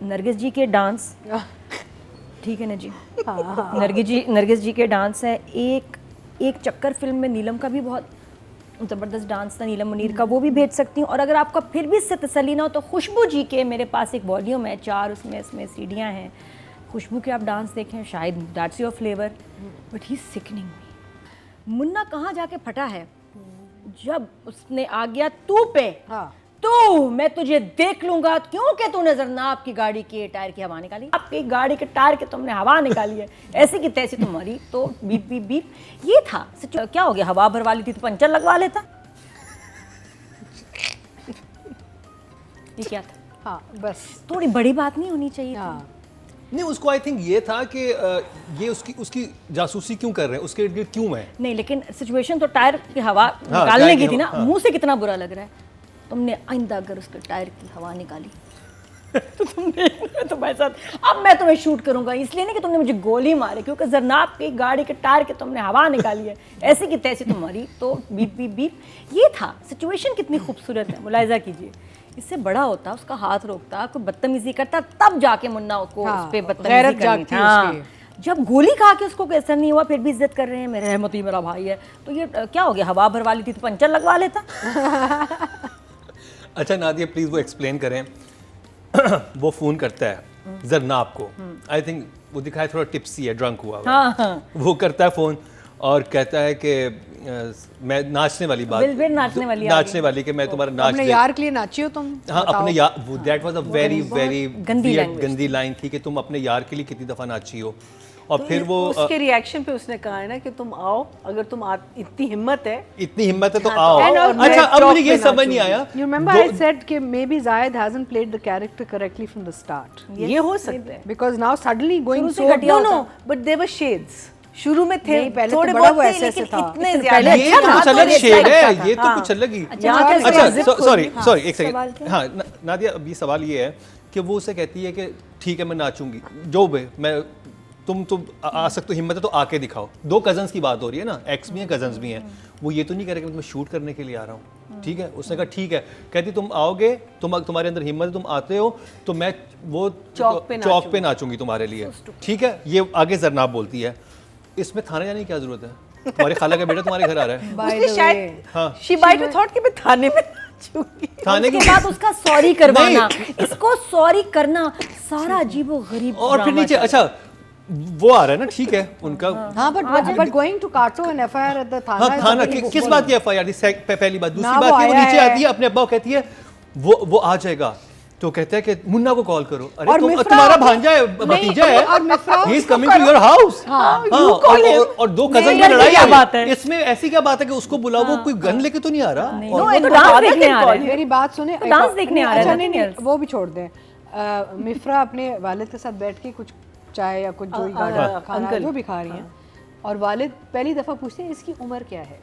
नरगिस जी के डांस, ठीक है ना जी, नरगिस जी के डांस है। एक चक्कर फिल्म में नीलम का भी बहुत ज़बरदस्त डांस था, नीलम मुनीर का, वो भी भेज सकती हूँ। और अगर आपका फिर भी इससे तसल्ली ना हो तो खुशबू जी के मेरे पास एक वॉल्यूम है 4, उसमें सीढ़ियाँ हैं। खुशबू के आप डांस देखें, शायद that's your flavour, but he sickening me. Munna कहाँ जाके फटा है जब उसने आ गया तू पे, तो मैं तुझे देख लूंगा क्योंकि तूने जरनाब की गाड़ी के टायर की हवा निकाली। आपकी गाड़ी के टायर के तुमने हवा निकाली है, ऐसी की तैसी तुम्हारी तो बीप बीप बीप। ये था क्या हो गया, हवा भरवा ली थी तो पंचर लगवा लेता। ये क्या था? हाँ बस थोड़ी बड़ी बात नहीं होनी चाहिए थी। नहीं, उसको आई थिंक ये था कि ये उसकी जासूसी क्यों कर रहे हैं, उसके लिए क्यों है। नहीं, लेकिन सिचुएशन तो टायर की हवा निकालने की थी ना। मुंह से कितना बुरा लग रहा है। तुमने आइंदा अगर उसके टायर की हवा निकाली तो तुमने तो भाई साहब, अब मैं तुम्हें शूट करूंगा, इसलिए नहीं कि तुमने मुझे गोली मारी, क्योंकि जरनाब की गाड़ी के टायर के तुमने हवा निकाली है, ऐसी की तैसी तुम्हारी तो बीप बीप बीप। ये था सिचुएशन। कितनी खूबसूरत है, मुलाहिजा कीजिए। इससे बड़ा होता, उसका हाथ रोकता, कोई बदतमीजी करता, तब जाके मुन्ना को उस पे बदतमीजी करनी थी। हाँ, जब गोली खा के उसको कैसा नहीं हुआ, फिर भी इज्जत कर रहे हैं, मेरे रहमती मेरा भाई है, तो ये क्या हो गया, हवा भरवा ली थी तो पंचर लगवा लेता। अच्छा नादिया प्लीज वो एक्सप्लेन करें। वो फोन करता है जरनाब को, आई थिंक वो दिखाया थोड़ा टिप्सी है, ड्रंक हुआ हुआ। हाँ। वो करता है फोन और कहता है कि मैं नाचने वाली बात, नाचने वाली कि मैं तुम्हारा नाच अपने यार के लिए नाची हो तुम। हाँ अपने यार, that was a very very गंदी लाइन थी कि तुम अपने यार के लिए कितनी दफा नाची हो। और तो फिर वो उसके रिएक्शन पे उसने कहा है ना कि तुम आओ, अगर तुम इतनी हिम्मत है तो आओ। अच्छा अब मुझे ये समझ नहीं आया, You remember I said कि maybe Zayed hasn't played the character correctly from the start. ये हो सकता है, Because now suddenly going so no, but there were shades. शुरू में थे पहले थोड़े तो बड़ा बहुत वो थे, ऐसे लेकिन था। इतने ज्यादा ये कुछ अलग शेड है, ये तो कुछ अलग ही। अच्छा सॉरी एक सेकंड। हाँ नादिया, अभी सवाल ये है कि वो उसे कहती है कि ठीक है मैं नाचूंगी, जो भी मैं तुम आ सकते हो, हिम्मत है तो आके दिखाओ। दो कजन्स की बात हो रही है ना, एक्स भी हैं कजन्स भी हैं। वो ये तो नहीं कह रहे कि मैं शूट करने के लिए आ रहा हूँ, ठीक है। उसने कहा ठीक है, कहती तुम आओगे, तुम्हारे अंदर हिम्मत है, तुम आते हो तो मैं वो चौक पे नाचूंगी तुम्हारे लिए, ठीक है। ये आगे जरनाब बोलती है, इसमें थाने जाने की क्या जरूरत है, तुम्हारे खाला का बेटा तुम्हारे घर आ रहा है। उसने शायद शी माइट हैव थॉट कि मैं थाने में नाचूंगी। थाने के बाद उसका सॉरी करवाना, इसको सॉरी करना, सारा अजीबो-गरीब। और फिर नीचे अच्छा वो आ रहा है ना, ठीक है उनका। हाँ but going to Kato and FIR at the थाना। हाँ थाना किस बात की FIR थी, पहली बात। दूसरी बात वो नीचे आती है, अपने अब्बा को कहती है वो आ जाएगा, तो कहते हैं कि मुन्ना को कॉल करो। अरे तुम्हारा भांजा है, भतीजा है, he is coming to your house. और दो कजन की लड़ाई है, इसमें ऐसी क्या बात है कि उसको बुलाओ, वो कोई गन लेके तो नहीं आ रहा। मेरी बात सुने, डांस देखने आ रहा है, वो भी छोड़ दें। मिफ्रा अपने वालिद के साथ बैठ के कुछ चाय या कुछ जो खाना जो भी खा रही हैं, और वालिद पहली दफा पूछते हैं इसकी उम्र क्या है।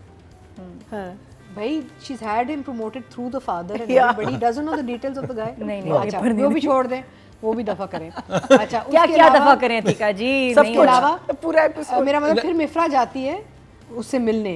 भाई she's had him promoted through the father and everybody doesn't know the details of the guy। नहीं अच्छा वो भी छोड़ दें, वो भी दफा करें। अच्छा क्या दफा करें थीका जी, सबके अलावा पूरा एपिसोड मेरा मतलब फिर मिफ्रा जाती है उससे मिलने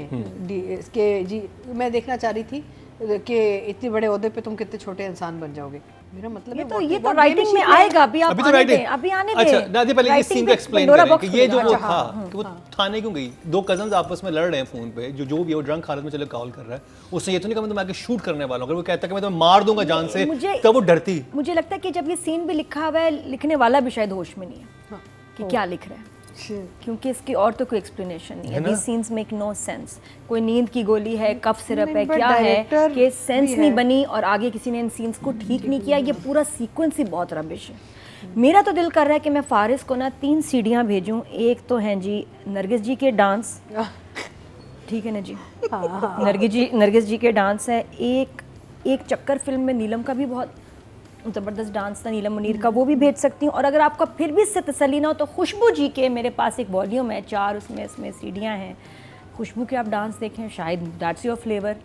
इसके जी, मैं देखना चाह रही थी कि इतने बड़े ओहदे पे तुम कितने छोटे इंसान बन जाओगे। मेरा मतलब ये तो राइटिंग में आएगा, अभी आप आने दें, अभी आने दें। अच्छा नादिया पहले इस सीन को एक्सप्लेन करें कि ये जो वो था कि वो थाने क्यों गई। दो कजन्स आपस में लड़ रहे हैं फोन पे, जो भी वो ड्रंक हालत में चले कॉल कर रहा है, उसने ये तो नहीं कहा मैं तुम्हें आके शूट करने वाला हूं। अगर वो कहता कि मैं तुम्हें मार दूंगा जान से, तब वो डरती। मुझे लगता है कि जब ये सीन भी लिखा हुआ है, लिखने वाला भी शायद होश में नहीं है कि क्या लिख रहा है, क्योंकि इसकी और तो कोई एक्सप्लेनेशन नहीं है। These scenes make no sense। कोई नींद की गोली है, कफ सिरप है, क्या है कि सेंस नहीं बनी, और आगे किसी ने इन सीन्स को ठीक नहीं किया। ये पूरा सीक्वेंस ही बहुत रबिश है। मेरा तो दिल कर रहा है कि मैं फारिस को ना 3 सीढ़ियाँ भेजूं। एक तो हैं जी नरगिस जी के डांस, ठीक है ना जी, नरगिस जी के डांस है। एक चक्कर फिल्म में नीलम का भी बहुत ज़बरदस्त डांस था, नीलम मुनीर का, वो भी भेज सकती हूँ। और अगर आपका फिर भी इससे तसल्ली ना हो तो खुशबू जी के मेरे पास एक वॉल्यूम है 4, उसमें सीढ़ियाँ हैं। खुशबू के आप डांस देखें, शायद that's your flavour,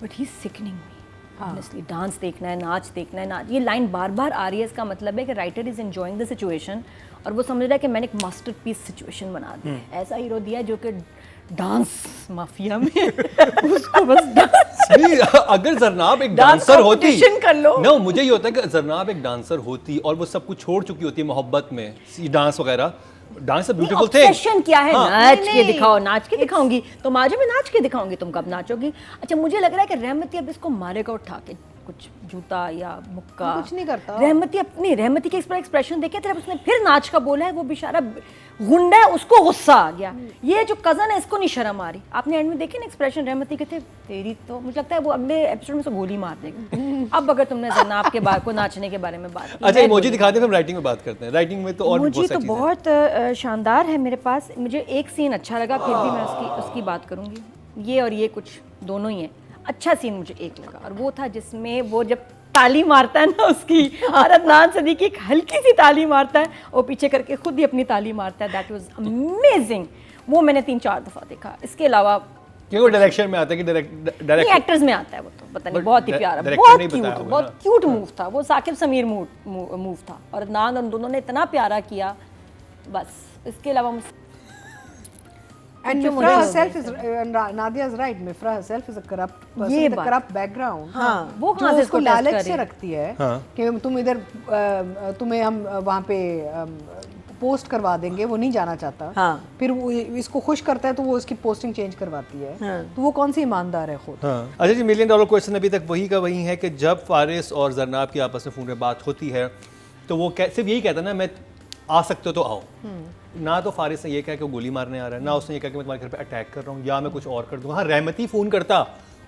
but he sickening me honestly. Dance देखना है, नाच देखना है, नाच। ये लाइन बार बार आ रही है, इसका मतलब है कि writer is enjoying the situation और वो समझ रहा है कि मैंने एक मास्टरपीस सिचुएशन बना दी। ऐसा हीरो दिया जो कि डांस माफिया में उसको बस डांस नहीं, अगर जरनाब एक डांसर होती competition कर लो। नो, मुझे ये होता है कि जरनाब एक डांसर होती और वो सब कुछ छोड़ चुकी होती है मोहब्बत में, डांस वगैरह। Dance beautiful thing. ऑब्सेशन क्या है? हाँ। नाच नहीं, के नहीं। दिखाओ, नाच के दिखाऊंगी तो आज मैं नाच के दिखाऊंगी, तुम कब नाचोगी? अच्छा, मुझे लग रहा है कि रहमती अब इसको मारेगा उठा के, कुछ जूता या मुक्का। कुछ नहीं करता। रहमती के एक्सप्रेशन देखे थे, उसने फिर नाच का बोला है, वो बेचारा गुंडा है, उसको गुस्सा आ गया। ये जो कजन है इसको नहीं शर्म आ रही। आपने एंड में देखे ना एक्सप्रेशन रहमती के थे, तेरी तो मुझे लगता है वो अगले एपिसोड में से गोली मार देगी। अब अगर तुमने जनाब के बारे को नाचने के बारे में बात की, अच्छा, इमोजी दिखाते हैं, हम राइटिंग में बात करते हैं। राइटिंग में तो और भी मुझे बहुत तो सारी चीजें हैं। बहुत शानदार है मेरे पास। मुझे एक सीन अच्छा लगा, फिर भी मैं उसकी बात करूंगी। ये और ये कुछ दोनों ही हैं। अच्छा सीन मुझे एक लगा, और वो था जिसमें वो जब ताली मारता है ना, उसकी अदनान सदीकी एक हल्की सी ताली मारता है और पीछे करके खुद ही अपनी ताली मारता है। That was amazing. वो मैंने 3-4 दफ़ा देखा। इसके अलावा क्योंकि डायरेक्शन में आता है कि नहीं, डायरेक्ट एक्टर्स में आता है वो तो पता नहीं, But बहुत ही प्यारा, director बहुत नहीं क्यूट, बताया होगा बहुत ना। क्यूट मूव था वो। साकिब समीर मूव था, और अदनान उन दोनों ने इतना प्यारा किया। बस इसके अलावा And जो Mifra मुझे herself is Nadia is right. Mifra herself is a corrupt person ये with a बात। corrupt background. हाँ, वो जो कहाँ से उसको इसको टेस्ट लालच कर से रही है? रखती है हाँ। कि तुम इधर तुम्हें हम वहाँ पे पोस्ट करवा देंगे, वो नहीं जाना चाहता। हाँ। फिर वो इसको खुश करता है तो वो इसकी पोस्टिंग चेंज करवाती है। हाँ। तो वो कौन सी ईमानदार है खुद? हाँ। अच्छा जी, $1 मिलियन क्वेश्चन अभी तक वही का वही है कि जब फारिस और जरनाब की आपस में फ़ोन में बात होती है तो वो सिर्फ यही कहता है ना, मैं आ सकते हो तो आओ। ना तो फारिस ने ये कहा कि वो गोली मारने आ रहा है, ना उसने ये कहा कि मैं तुम्हारे घर पे अटैक कर रहा हूँ या मैं कुछ और कर दूँगा। हाँ, रहमती फ़ोन करता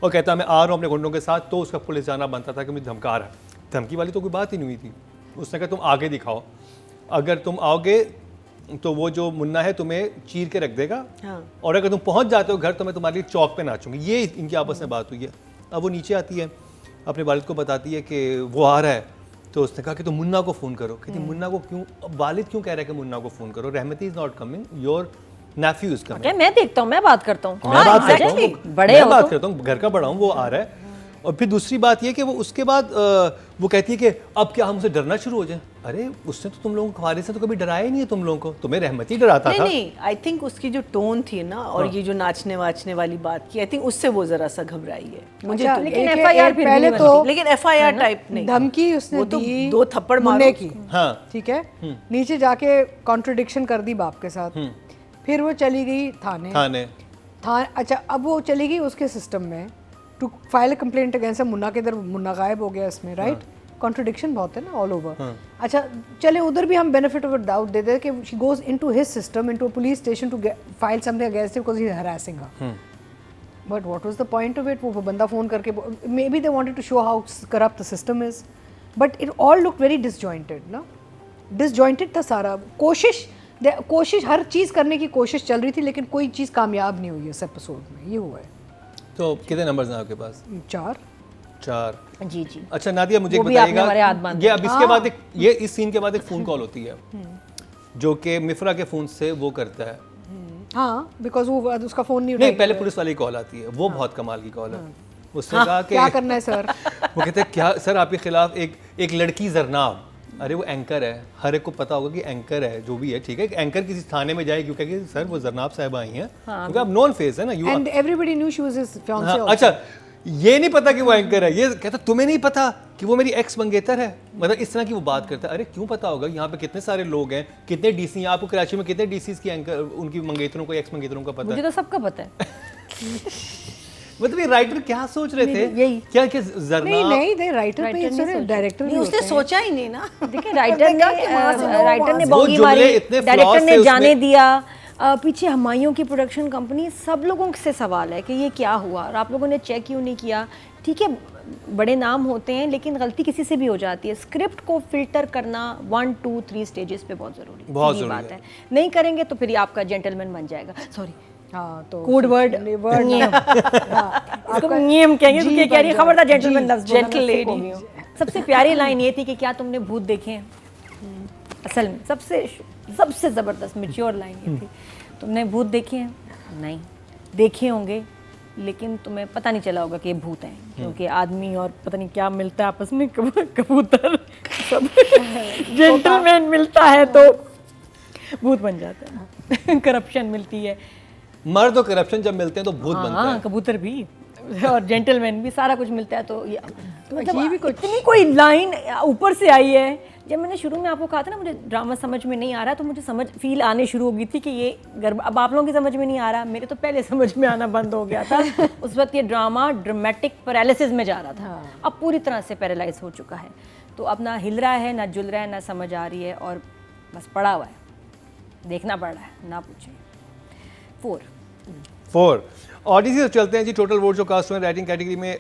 और कहता मैं आ रहा हूँ अपने गुंडों के साथ, तो उसका पुलिस जाना बनता था कि मुझे धमका रहा है। धमकी वाली तो कोई बात ही नहीं हुई थी। उसने कहा तुम आगे दिखाओ, अगर तुम आओगे तो वो जो मुन्ना है तुम्हें चीर के रख देगा, हाँ। और अगर तुम पहुंच जाते हो घर तो मैं तुम्हारे लिए चौक पे नाचूंगी। ये इनकी आपस में बात हुई है। अब वो नीचे आती है, अपने वालिद को बताती है कि वो आ रहा है। तो उसने कहा कि तुम मुन्ना को फ़ोन करो। कहती मुन्ना को क्यों? अब वालिद क्यों कह रहा है कि मुन्ना को फ़ोन करो? Rahmati is not coming, your nephew is coming. क्या मैं देखता हूँ, मैं बात करता हूँ, मैं बात करता हूँ, बड़े मैं हो बात तो। करता हूँ, घर का बड़ा हूँ, वो आ रहा है। और फिर दूसरी बात ये कि वो उसके बाद वो कहती है कि अब क्या हम उसे डरना शुरू हो जाए? अरे उसने तो तुम लोगों को, फारिस से तो कभी डराया ही नहीं है तुम लोगों को, तुम्हें रहमती डराता नहीं था। नहीं, आई थिंक उसकी जो टोन थी ना, और ये जो नाचने वाचने वाली बात की, आई थिंक उससे वो जरा सा घबराई है मुझे अच्छा, तो। लेकिन एक- FIR एक फिर भी पहले नहीं तो लेकिन FIR टाइप नहीं, धमकी उसने वो तो दी 2 थप्पड़ मुन्ने मारो की। हाँ। ठीक है, नीचे जाके कॉन्ट्रडिक्शन कर दी बाप के साथ। फिर वो चली गई थाने। अच्छा, अब वो चली गई उसके सिस्टम में to file complaint against Munna के। इधर मुन्ना गायब हो गया इसमें, राइट? कॉन्ट्रडिक्शन बहुत है ना ऑल ओवर। अच्छा, चले उधर भी हम बेनिफिट ऑफ डाउट देते हैं कि she goes into his system, into a police station to file something against him because he is harassing her. But what was the point of it? वो बंदा फोन करके, maybe they wanted to show how corrupt the system is, but it all look very disjointed ना। Disjointed था सारा। कोशिश हर चीज़ करने की कोशिश चल रही थी, लेकिन कोई चीज़ कामयाब नहीं हुई इस एपिसोड में। ये हुआ है। तो कितने नंबर्स हैं आपके पास? 4। जी जी। अच्छा नादिया, मुझे वो एक भी आपने हमारे हाथ बताइएगा, बांध ये अब इसके बाद एक, ये इस सीन के बाद एक फ़ोन कॉल होती है जो कि मिफ्रा के फ़ोन से वो करता है। हाँ, बिकॉज वो उसका फ़ोन नहीं नहीं, उठाया। पहले पुलिस वाली कॉल आती है, वो बहुत कमाल की कॉल है। उसने कहा कि क्या करना है सर? वो कहते हैं क्या सर आपके खिलाफ एक लड़की जरनाब, अरे वो एंकर है, हर एक को पता होगा कि एंकर है, जो भी है ठीक है, एंकर किसी थाने में जाए क्योंकि कि सर वो जरनाब साहब आई हैं, क्योंकि अब नॉन फेस है ना, you and everybody knew she was his fiancee. अच्छा, ये नहीं पता कि वो एंकर है, ये कहता तुम्हें नहीं पता कि वो मेरी एक्स मंगेतर है, मतलब इस तरह की वो बात करता है। अरे क्यों पता होगा, यहाँ पे कितने सारे लोग हैं, कितने डीसी हैं, आपको कराची में कितने डीसीज की एंकर, उनकी मंगेतरों को, एक्स मंगेतरों का पता मुझे है? तो सबका पता है। मतलब ये राइटर क्या सोच रहे थे? यही। क्या कि जरनाब नहीं दे राइटर पे नहीं सर, डायरेक्टर नहीं, उसने सोचा ही नहीं ना। देखिए, राइटर ने वो बोंगी जुमले मारी, इतने डायरेक्टर flaws ने थे जाने उसमें। दिया। पीछे हमायूं की प्रोडक्शन कंपनी, सब लोगों से सवाल है कि ये क्या हुआ और आप लोगों ने चेक क्यों नहीं किया? ठीक है, बड़े नाम होते हैं लेकिन गलती किसी से भी हो जाती है। स्क्रिप्ट को फिल्टर करना 1, 2, 3 स्टेजेस पे बहुत ज़रूरी बहुत बात है। नहीं करेंगे तो फिर ये आपका जेंटलमैन बन जाएगा। सॉरी, हाँ, तो कोड वर्ड वर्ड नियम, इसको नियम कहेंगे क्योंकि कह रही है खबरदार जेंटलमैन लफ्ज़ बोलना, gentle मैं lady। सिख हो गई हूँ। सबसे प्यारी लाइन ये थी कि क्या तुमने भूत देखे हैं? असल में सबसे ज़बरदस्त मैच्योर लाइन ये थी, तुमने भूत देखे हैं? नहीं, देखे होंगे लेकिन तुम्हें पता नहीं चला होगा कि ये भूत हैं, क्योंकि आदमी और पता नहीं क्या मिलता है आपस में, कबूतर सब जेंटलमैन मिलता है तो भूत बन जाता है। करप्शन मिलती है। मर्द और करप्शन जब मिलते हैं तो भूत बनता हाँ है। कबूतर भी और जेंटलमैन भी, सारा कुछ मिलता है। तो ये मतलब ये भी इतनी कोई लाइन ऊपर से आई है। जब मैंने शुरू में आपको कहा था ना मुझे ड्रामा समझ में नहीं आ रहा, तो मुझे समझ फील आने शुरू हो गई थी कि ये अब आप लोगों की समझ में नहीं आ रहा, मेरे तो पहले समझ में आना बंद हो गया था। उस वक्त ये ड्रामा ड्रामेटिक पैरालिसिस में जा रहा था, अब पूरी तरह से पैरालाइज हो चुका है। तो अब ना हिल रहा है, ना जुल रहा है, ना समझ आ रही है, और बस पड़ा हुआ है, देखना पड़ रहा है, ना पूछिए। 4 4 ऑडिसी से चलते हैं जी। टोटल वोट जो कास्ट हुए राइटिंग कैटेगरी में